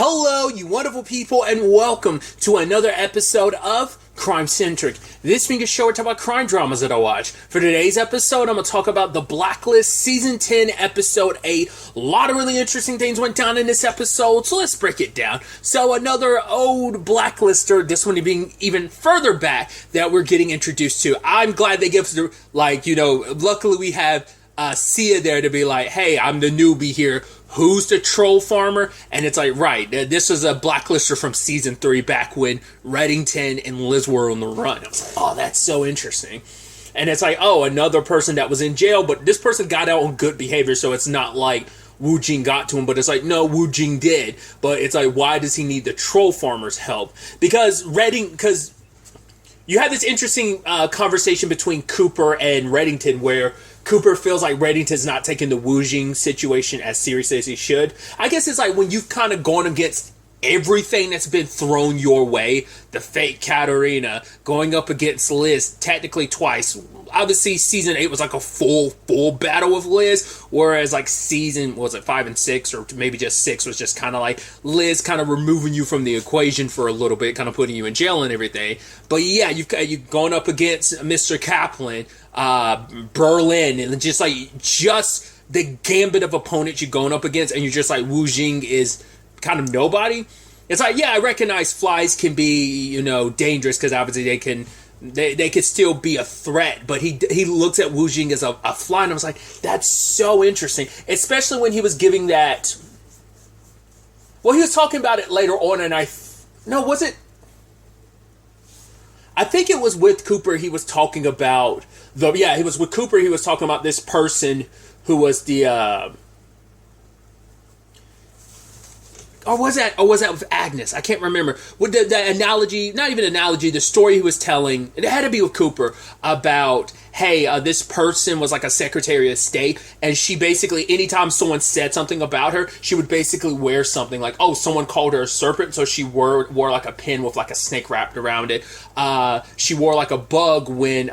Hello, you wonderful people, and welcome to another episode of Crime Centric. This being a show where I talk about crime dramas that I watch. For today's episode, I'm going to talk about The Blacklist, Season 10, Episode 8. A lot of really interesting things went down in this episode, so let's break it down. So another old Blacklister, this one being even further back, that we're getting introduced to. I'm glad they give us, luckily we have Sia there to be like, hey, I'm the newbie here. Who's the troll farmer? And it's like, right, this was a Blacklister from Season 3 back when Reddington and Liz were on the run. I was like, oh, that's so interesting. And it's like, oh, another person that was in jail, but this person got out on good behavior, so it's not like Wu Jing got to him, but it's like, no, Wu Jing did. But it's like, why does he need the troll farmer's help? Because you have this interesting conversation between Cooper and Reddington where Cooper feels like Reddington's not taking the Wu Jing situation as seriously as he should. I guess it's like when you've kind of gone against everything that's been thrown your way, the fake Katarina, going up against Liz technically twice. Obviously, Season 8 was like a full battle with Liz, whereas like Season, 5 and 6, or maybe just 6 was just kind of like Liz kind of removing you from the equation for a little bit, kind of putting you in jail and everything. But yeah, you've gone up against Mr. Kaplan, Berlin, and just the gambit of opponents you're going up against, and you're just like, Wu Jing is kind of nobody. It's like, yeah, I recognize flies can be, dangerous because obviously they could still be a threat, but he looks at Wu Jing as a fly, and I was like, that's so interesting, especially when he was giving that. Well, he was talking about it later on, and I think it was with Cooper. He was talking about he was with Cooper. He was talking about this person who was the. Or was that with Agnes? I can't remember. With the analogy, not even analogy, the story he was telling, it had to be with Cooper, about, hey, this person was like a Secretary of State, and she basically, anytime someone said something about her, she would basically wear something like, oh, someone called her a serpent, so she wore like a pin with like a snake wrapped around it. She wore like a bug when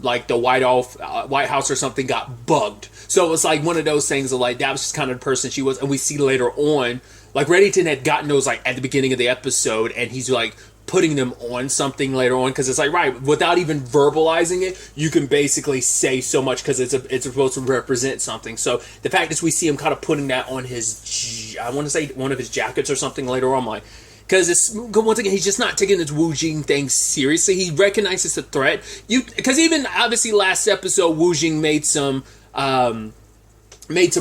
like the White House or something got bugged. So it was like one of those things of like, that was just kind of the person she was, and we see later on, like, Reddington had gotten those, like, at the beginning of the episode, and he's, like, putting them on something later on, because it's like, right, without even verbalizing it, you can basically say so much, because it's supposed to represent something. So, the fact is we see him kind of putting that on his, I want to say one of his jackets or something later on, like, because once again, he's just not taking this Wu Jing thing seriously. He recognizes the threat. Because even, obviously, last episode, Wu Jing made some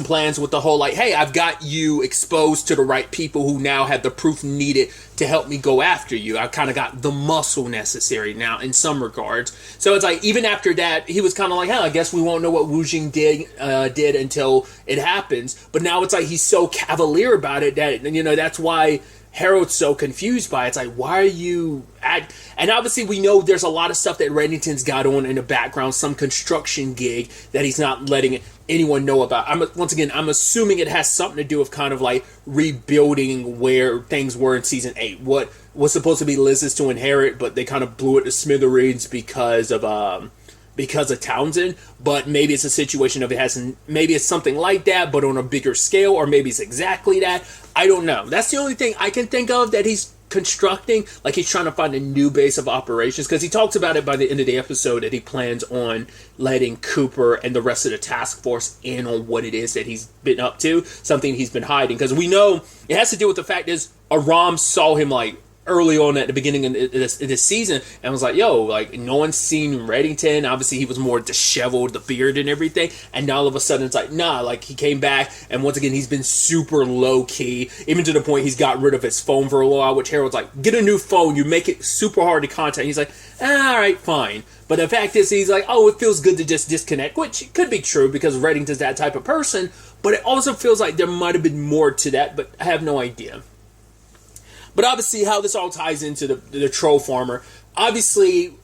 plans with the whole, like, hey, I've got you exposed to the right people who now have the proof needed to help me go after you. I kind of got the muscle necessary now in some regards. So it's like, even after that, he was kind of like, I guess we won't know what Wu Jing did until it happens. But now it's like, he's so cavalier about it that, that's why Harold's so confused by it. It's like, why are you and obviously we know there's a lot of stuff that Reddington's got on in the background, some construction gig that he's not letting anyone know about. I'm assuming it has something to do with kind of like rebuilding where things were in Season 8. What was supposed to be Liz's to inherit, but they kind of blew it to smithereens because of Townsend. But maybe it's a situation of maybe it's something like that, but on a bigger scale, or maybe it's exactly that. I don't know. That's the only thing I can think of that he's constructing, like he's trying to find a new base of operations, because he talks about it by the end of the episode that he plans on letting Cooper and the rest of the task force in on what it is that he's been up to, something he's been hiding, because we know it has to do with the fact is Aram saw him like early on at the beginning of this season and was like, yo, like, no one's seen Reddington. Obviously he was more disheveled, the beard and everything, and now all of a sudden it's like, nah, like, he came back, and once again he's been super low-key, even to the point he's got rid of his phone for a while, which Harold's like, get a new phone, you make it super hard to contact. He's like, alright, fine. But the fact is, he's like, oh, it feels good to just disconnect, which could be true because Reddington's that type of person, but it also feels like there might have been more to that, but I have no idea. But obviously, how this all ties into the troll farmer. Obviously,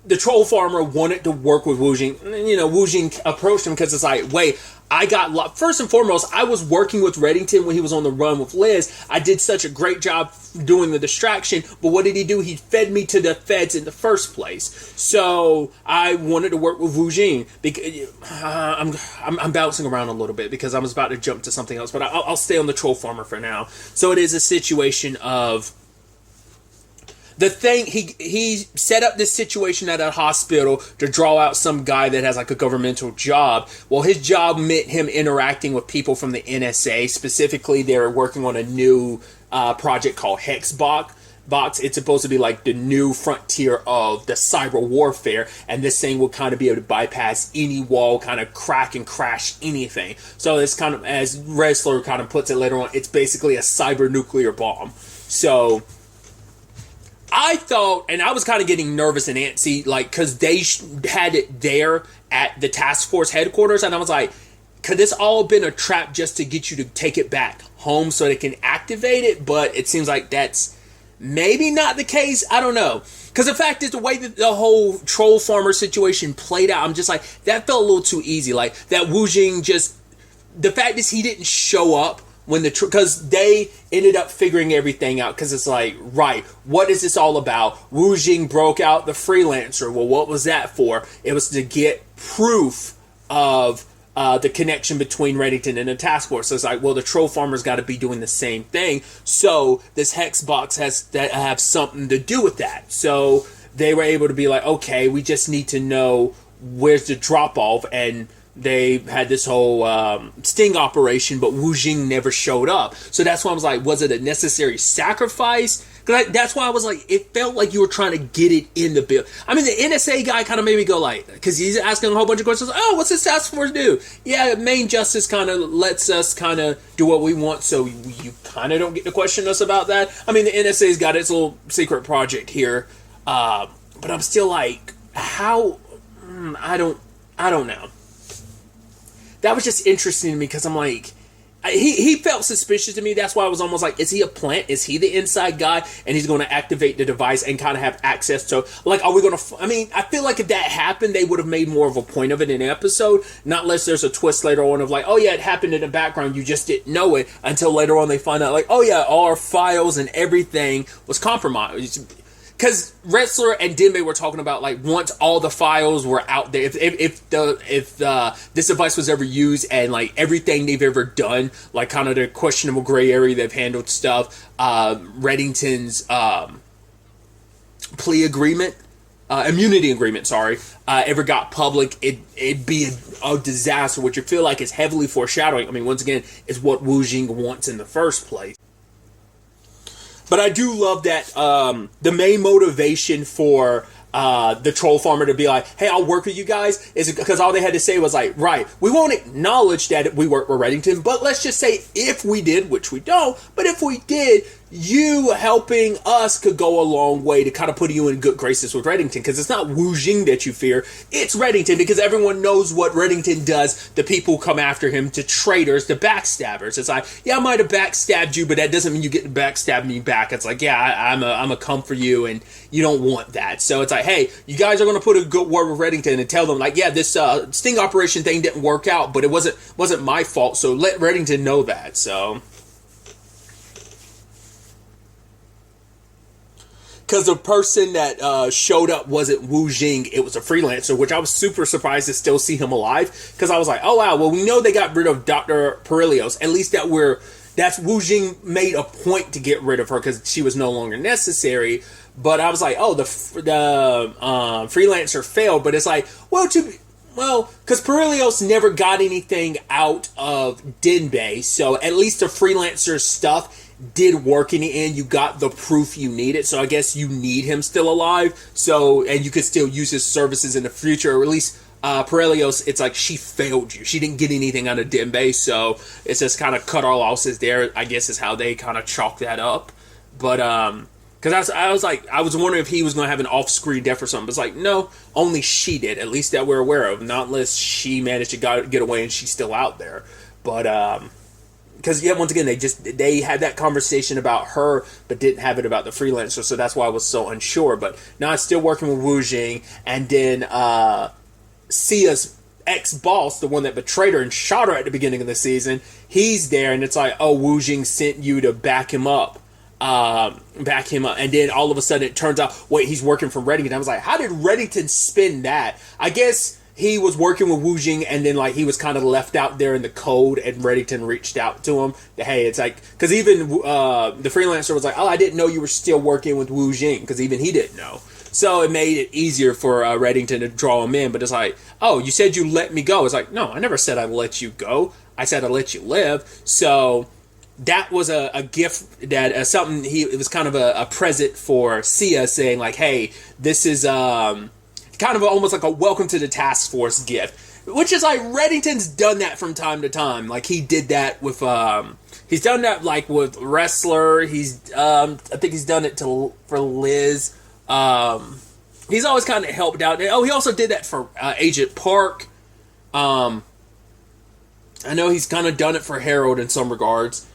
the troll farmer wanted to work with Wu Jing. You know, Wu Jing approached him because it's like, wait, I got first and foremost, I was working with Reddington when he was on the run with Liz. I did such a great job doing the distraction, but what did he do? He fed me to the feds in the first place. So I wanted to work with Wu Jing. Because I'm bouncing around a little bit because I was about to jump to something else, but I'll stay on the troll farmer for now. So it is a situation of the thing, he set up this situation at a hospital to draw out some guy that has like a governmental job. Well, his job meant him interacting with people from the NSA. Specifically, they were working on a new project called Hexbox. It's supposed to be like the new frontier of the cyber warfare, and this thing will kind of be able to bypass any wall, kind of crack and crash anything. So it's kind of, as Wrestler kind of puts it later on, it's basically a cyber nuclear bomb. So I thought, and I was kind of getting nervous and antsy, like, because they had it there at the task force headquarters, and I was like, could this all been a trap just to get you to take it back home so they can activate it? But it seems like that's maybe not the case. I don't know. Because the fact is, the way that the whole troll farmer situation played out, I'm just like, that felt a little too easy. Like, that Wu Jing just, the fact is he didn't show up when because they ended up figuring everything out, because it's like, right, what is this all about? Wu Jing broke out the freelancer. Well, what was that for? It was to get proof of the connection between Reddington and the task force. So it's like, well, the troll farmer's got to be doing the same thing. So this hex box has to have something to do with that. So they were able to be like, okay, we just need to know where's the drop off, and they had this whole sting operation, but Wu Jing never showed up. So that's why I was like, was it a necessary sacrifice? Because that's why I was like, it felt like you were trying to get it in the bill. I mean, the NSA guy kind of made me go like, because he's asking a whole bunch of questions. Oh, what's this task force do? Yeah, main justice kind of lets us kind of do what we want, so you kind of don't get to question us about that. I mean, the NSA's got its little secret project here, but I'm still like, how? I don't know. That was just interesting to me, because I'm like, he felt suspicious to me. That's why I was almost like, is he a plant? Is he the inside guy? And he's going to activate the device and kind of have access to, like, are we going to, I mean, I feel like if that happened, they would have made more of a point of it in the episode, not unless there's a twist later on of like, oh yeah, it happened in the background, you just didn't know it until later on they find out like, oh yeah, all our files and everything was compromised. Because Wrestler and Dembe were talking about, like, once all the files were out there, if this device was ever used, and like everything they've ever done, like kind of the questionable gray area they've handled stuff, Reddington's immunity agreement, ever got public, it'd be a disaster, which you feel like is heavily foreshadowing. I mean, once again, is what Wu Jing wants in the first place. But I do love that the main motivation for the troll farmer to be like, hey, I'll work with you guys, is because all they had to say was like, right, we won't acknowledge that we work with Reddington, but let's just say if we did, which we don't, but if we did, you helping us could go a long way to kind of put you in good graces with Reddington, because it's not Wu Jing that you fear, it's Reddington, because everyone knows what Reddington does to people who come after him, to traitors, to backstabbers. It's like, yeah, I might have backstabbed you, but that doesn't mean you get to backstab me back. It's like, yeah, I'm a come for you, and you don't want that. So it's like, hey, you guys are going to put a good word with Reddington and tell them, like, yeah, this sting operation thing didn't work out, but it wasn't my fault, so let Reddington know that. So, because the person that showed up wasn't Wu Jing, it was a freelancer, which I was super surprised to still see him alive, because I was like, oh wow, well, we know they got rid of Dr. Perilios, at least that's Wu Jing made a point to get rid of her because she was no longer necessary. But I was like, oh, the freelancer failed, but it's like, because Perilios never got anything out of Denbei, so at least the freelancer stuff did work in the end. You got the proof you needed, so I guess you need him still alive, so, and you could still use his services in the future, or at least Perilios, it's like she failed you. She didn't get anything out of Denbei, so it's just kind of cut our losses there, I guess is how they kind of chalk that up. But because I was wondering if he was going to have an off-screen death or something. But it's like, no, only she did, at least that we're aware of, not unless she managed to get away and she's still out there. But because yeah, once again, they had that conversation about her, but didn't have it about the freelancer, so that's why I was so unsure. But now it's still working with Wu Jing, and then Sia's ex-boss, the one that betrayed her and shot her at the beginning of the season, he's there, and it's like, oh, Wu Jing sent you to back him up. And then all of a sudden it turns out, wait, he's working for Reddington. I was like, how did Reddington spin that? I guess he was working with Wu Jing, and then like he was kind of left out there in the cold, and Reddington reached out to him. Hey, it's like, because even the freelancer was like, oh, I didn't know you were still working with Wu Jing, because even he didn't know. So it made it easier for Reddington to draw him in. But it's like, oh, you said you let me go. It's like, no, I never said I let you go. I said I let you live. So that was a gift that it was kind of a present for Sia, saying like, hey, this is kind of almost like a welcome to the task force gift, which is like Reddington's done that from time to time. Like he did that with he's done that like with Wrestler. He's I think he's done it for Liz. He's always kind of helped out. Oh, he also did that for Agent Park. I know he's kind of done it for Harold in some regards.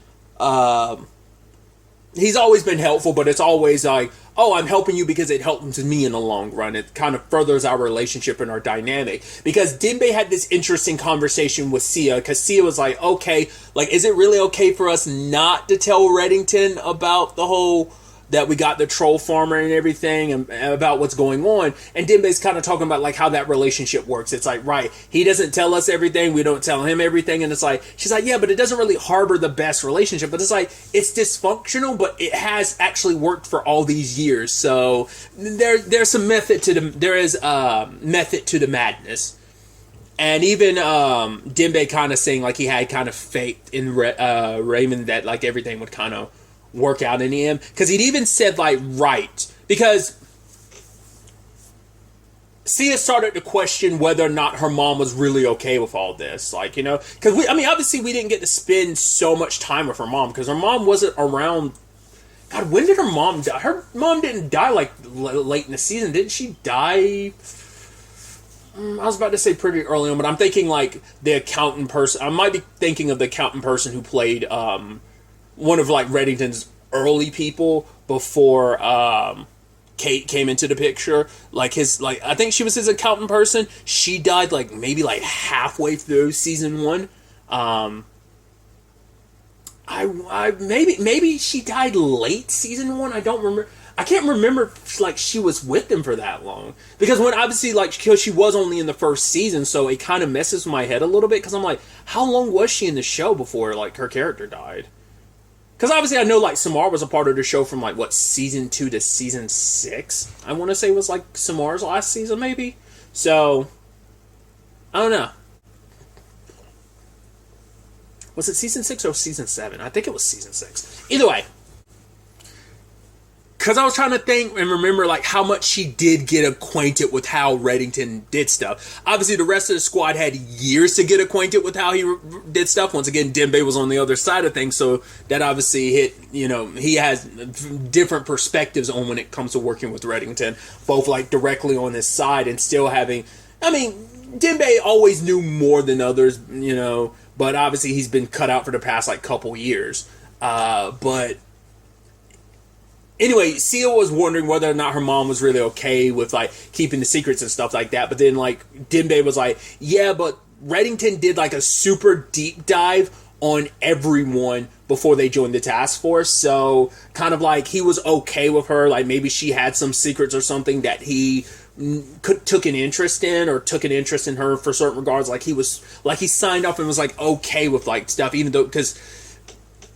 He's always been helpful, but it's always like, oh, I'm helping you because it helps me in the long run. It kind of furthers our relationship and our dynamic. Because Dembe had this interesting conversation with Sia, because Sia was like, okay, like, is it really okay for us not to tell Reddington about the whole, that we got the troll farmer and everything, and about what's going on? And Dembe's kind of talking about like how that relationship works. It's like, right, he doesn't tell us everything, we don't tell him everything, and it's like, she's like, yeah, but it doesn't really harbor the best relationship. But it's like, it's dysfunctional, but it has actually worked for all these years. So there's some method to method to the madness. And even Dembe kind of saying like he had kind of faith in Raymond, that like everything would kind of work out in the end, because he'd even said like, right, because Sia started to question whether or not her mom was really okay with all this, like, you know, because obviously we didn't get to spend so much time with her mom, because her mom wasn't around. God, when did her mom die? Her mom didn't die like late in the season, didn't she die? I was about to say pretty early on, but I'm thinking like the accountant person. I might be thinking of the accountant person who played one of like Reddington's early people before Kate came into the picture. Like I think she was his accountant person. She died like maybe like halfway through season 1. Maybe she died late season 1. I don't remember. I can't remember if, like, she was with them for that long, because when obviously, like, because she was only in the first season, so it kind of messes with my head a little bit, because I'm like, how long was she in the show before like her character died? Because obviously I know, like, Samar was a part of the show from, like, what, season 2 to season 6? I want to say was, like, Samar's last season, maybe? So, I don't know. Was it season 6 or season 7? I think it was season 6. Either way. Because I was trying to think and remember, like, how much she did get acquainted with how Reddington did stuff. Obviously, the rest of the squad had years to get acquainted with how he did stuff. Once again, Dembe was on the other side of things, so that obviously hit, you know, he has different perspectives on when it comes to working with Reddington, both, like, directly on his side and still having, I mean, Dembe always knew more than others, you know, but obviously he's been cut out for the past, like, couple years. But anyway, Sia was wondering whether or not her mom was really okay with, like, keeping the secrets and stuff like that. But then, like, Dembe was like, yeah, but Reddington did, like, a super deep dive on everyone before they joined the task force. So, kind of like, he was okay with her. Like, maybe she had some secrets or something that he took an interest in, or took an interest in her for certain regards. Like, he was, like, he signed up and was, like, okay with, like, stuff, even though, because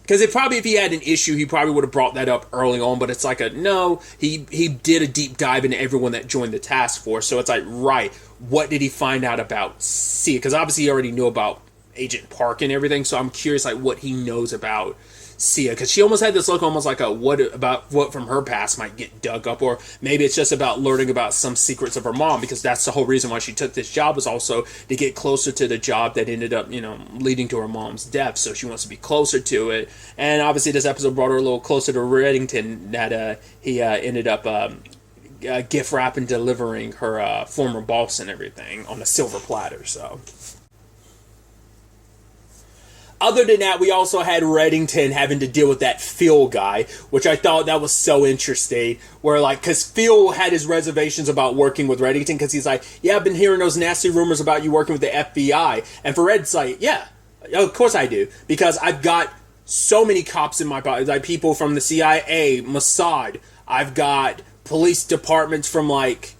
if he had an issue, he probably would have brought that up early on, but it's like he did a deep dive into everyone that joined the task force, so it's like, right, what did he find out about Sia? Because obviously he already knew about Agent Park and everything, so I'm curious, like, what he knows about Sia, because she almost had this look almost like what from her past might get dug up, or maybe it's just about learning about some secrets of her mom, because that's the whole reason why she took this job, was also to get closer to the job that ended up, you know, leading to her mom's death, so she wants to be closer to it. And obviously this episode brought her a little closer to Reddington, that he ended up gift wrap and delivering her former boss and everything on a silver platter. So Other than that, we also had Reddington having to deal with that Phil guy, which I thought that was so interesting. Where, like, because Phil had his reservations about working with Reddington, because he's like, yeah, I've been hearing those nasty rumors about you working with the FBI. And for Red, it's like, yeah, of course I do. Because I've got so many cops in my body, like people from the CIA, Mossad. I've got police departments from, like,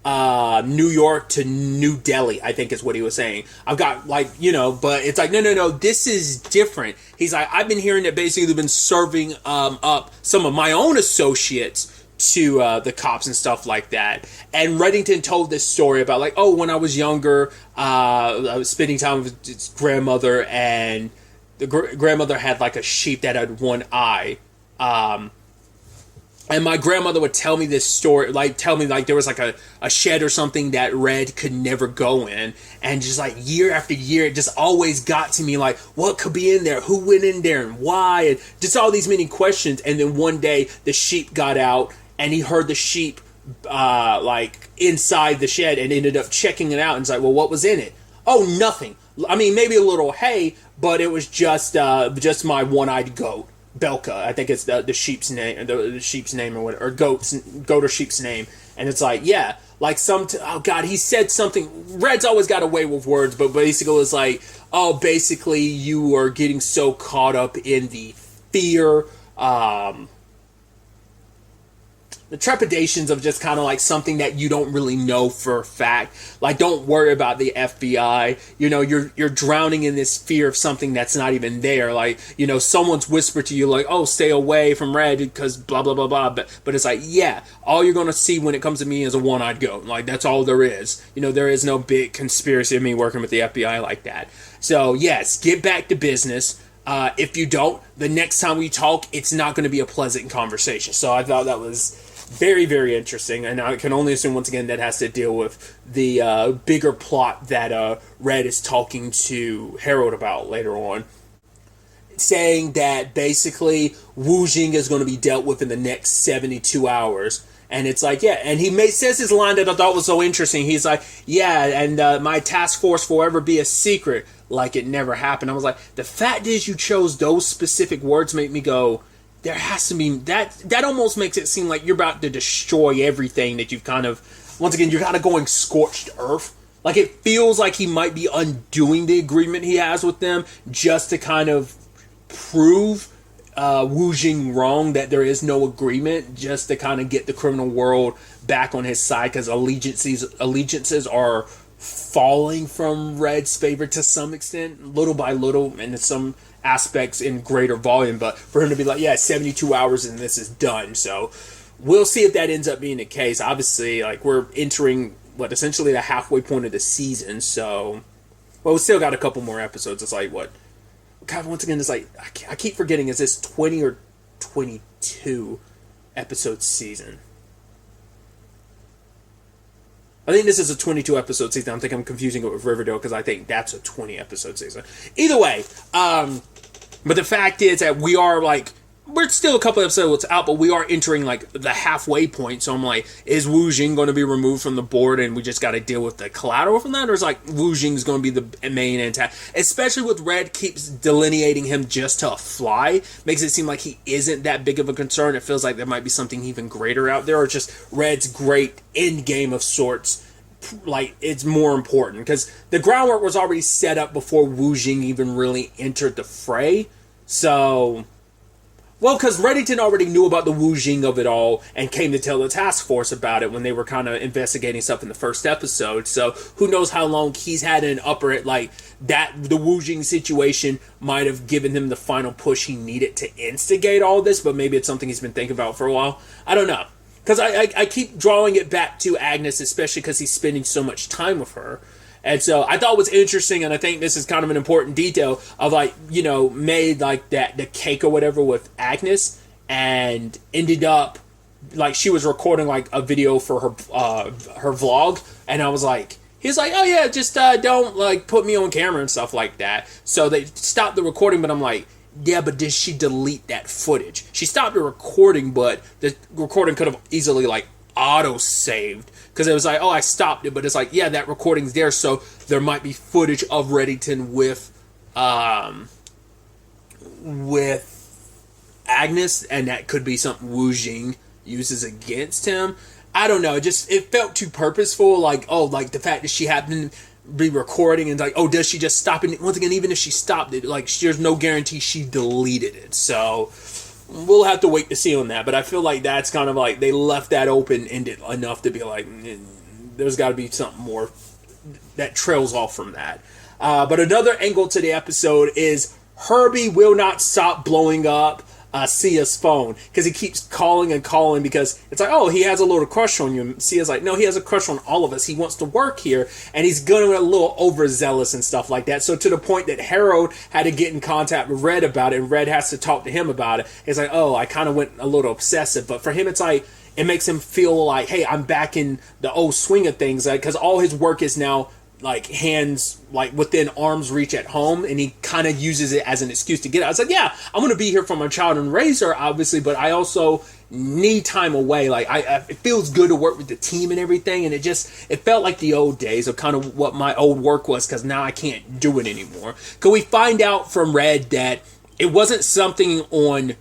New York to New Delhi, I think is what he was saying. I've got, like, but it's like, no, this is different. He's like, I've been hearing that basically they've been serving up some of my own associates to the cops and stuff like that. And Reddington told this story about, like, oh, when I was younger, I was spending time with his grandmother, and the grandmother had, like, a sheep that had one eye. And my grandmother would tell me this story, like, there was, like, a shed or something that Red could never go in. And just, like, year after year, it just always got to me, like, what could be in there? Who went in there and why? And just all these many questions. And then one day, the sheep got out, and he heard the sheep, like, inside the shed, and ended up checking it out. And it's like, well, what was in it? Oh, nothing. I mean, maybe a little hay, but it was just my one-eyed goat. Belka, I think it's the sheep's name, the sheep's name or whatever, or goat or sheep's name, and it's like, yeah, like oh god, he said something. Red's always got away with words, but basically it's like, oh, basically you are getting so caught up in the fear, the trepidations of just kind of like something that you don't really know for a fact. Like, don't worry about the FBI. You're drowning in this fear of something that's not even there. Like, someone's whispered to you, like, oh, stay away from Red because blah, blah, blah, blah. But it's like, yeah, all you're going to see when it comes to me is a one-eyed goat. Like, that's all there is. There is no big conspiracy of me working with the FBI like that. So, yes, get back to business. If you don't, the next time we talk, it's not going to be a pleasant conversation. So I thought that was very, very interesting, and I can only assume, once again, that has to deal with the bigger plot that Red is talking to Harold about later on, saying that basically Wu Jing is going to be dealt with in the next 72 hours. And it's like, yeah, and he says his line that I thought was so interesting. He's like, yeah, and my task force will forever be a secret, like it never happened. I was like, the fact is you chose those specific words make me go, there has to be, that almost makes it seem like you're about to destroy everything that you've kind of, once again, you're kind of going scorched earth. Like, it feels like he might be undoing the agreement he has with them just to kind of prove Wu Jing wrong, that there is no agreement, just to kind of get the criminal world back on his side, because allegiances are falling from Red's favor to some extent, little by little, and in some aspects in greater volume. But for him to be like, yeah, 72 hours and this is done. So we'll see if that ends up being the case. Obviously, like, we're entering essentially the halfway point of the season. So, well, we still got a couple more episodes. It's like, what? God, once again, it's like, I keep forgetting, is this 20 or 22 episode season? I think this is a 22 episode season. I think I'm confusing it with Riverdale because I think that's a 20 episode season. Either way, but the fact is that we're still a couple episodes out, but we are entering like the halfway point. So I'm like, is Wu Jing going to be removed from the board and we just got to deal with the collateral from that? Or is like Wu Jing's going to be the main antagonist? Especially with Red keeps delineating him just to a fly. Makes it seem like he isn't that big of a concern. It feels like there might be something even greater out there, or just Red's great end game of sorts. Like, it's more important because the groundwork was already set up before Wu Jing even really entered the fray. So, well, because Reddington already knew about the Wu Jing of it all and came to tell the task force about it when they were kind of investigating stuff in the first episode. So who knows how long he's had an upper, like, that the Wu Jing situation might have given him the final push he needed to instigate all this, but maybe it's something he's been thinking about for a while. I don't know. Because I keep drawing it back to Agnes, especially because he's spending so much time with her. And so I thought it was interesting, and I think this is kind of an important detail of, like, made like that, the cake or whatever with Agnes, and ended up, like, she was recording like a video for her vlog, and I was like, he's like, oh yeah, just don't like put me on camera and stuff like that. So they stopped the recording, but I'm like, yeah, but did she delete that footage? She stopped the recording, but the recording could have easily, like, auto-saved. Because it was like, oh, I stopped it, but it's like, yeah, that recording's there, so there might be footage of Reddington with with Agnes, and that could be something Wu Jing uses against him. I don't know. It felt too purposeful. Like, oh, like the fact that she happened to be recording and like, oh, does she just stop it? Once again, even if she stopped it, like, there's no guarantee she deleted it. So we'll have to wait to see on that. But I feel like that's kind of like they left that open-ended enough to be like, there's got to be something more that trails off from that. But another angle to the episode is Herbie will not stop blowing up Sia's phone because he keeps calling and calling because it's like, oh, he has a little crush on you. Sia's like, no, he has a crush on all of us. He wants to work here, and he's going a little overzealous and stuff like that. So to the point that Harold had to get in contact with Red about it, and Red has to talk to him about it. It's like, oh, I kind of went a little obsessive. But for him, it's like, it makes him feel like, hey, I'm back in the old swing of things, because all his work is now like hands like within arm's reach at home, and he kind of uses it as an excuse to get out. I was like, yeah, I'm going to be here for my child and raise her, obviously, but I also need time away. Like, it feels good to work with the team and everything, and it felt like the old days of kind of what my old work was, because now I can't do it anymore. Because we find out from Red that it wasn't something on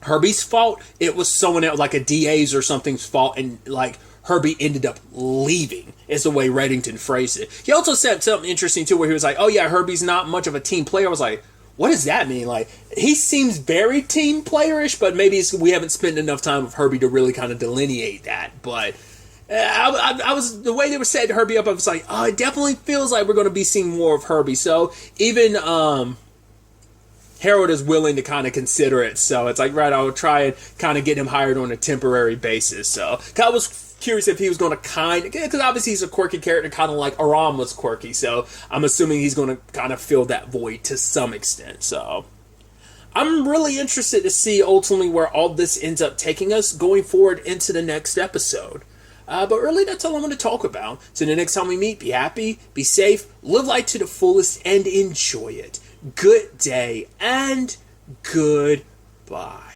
Herbie's fault. It was someone else, like a DA's or something's fault, and like Herbie ended up leaving, is the way Reddington phrased it. He also said something interesting too, where he was like, oh yeah, Herbie's not much of a team player. I was like, what does that mean? Like, he seems very team playerish, but maybe we haven't spent enough time with Herbie to really kind of delineate that. But I was, the way they were setting Herbie up, I was like, oh, it definitely feels like we're going to be seeing more of Herbie. So even Harold is willing to kind of consider it. So it's like, right, I'll try and kind of get him hired on a temporary basis. So I was curious if he was going to because obviously he's a quirky character, kind of like Aram was quirky. So I'm assuming he's going to kind of fill that void to some extent. So I'm really interested to see ultimately where all this ends up taking us going forward into the next episode. But really, that's all I'm going to talk about. So the next time we meet, be happy, be safe, live life to the fullest, and enjoy it. Good day and goodbye.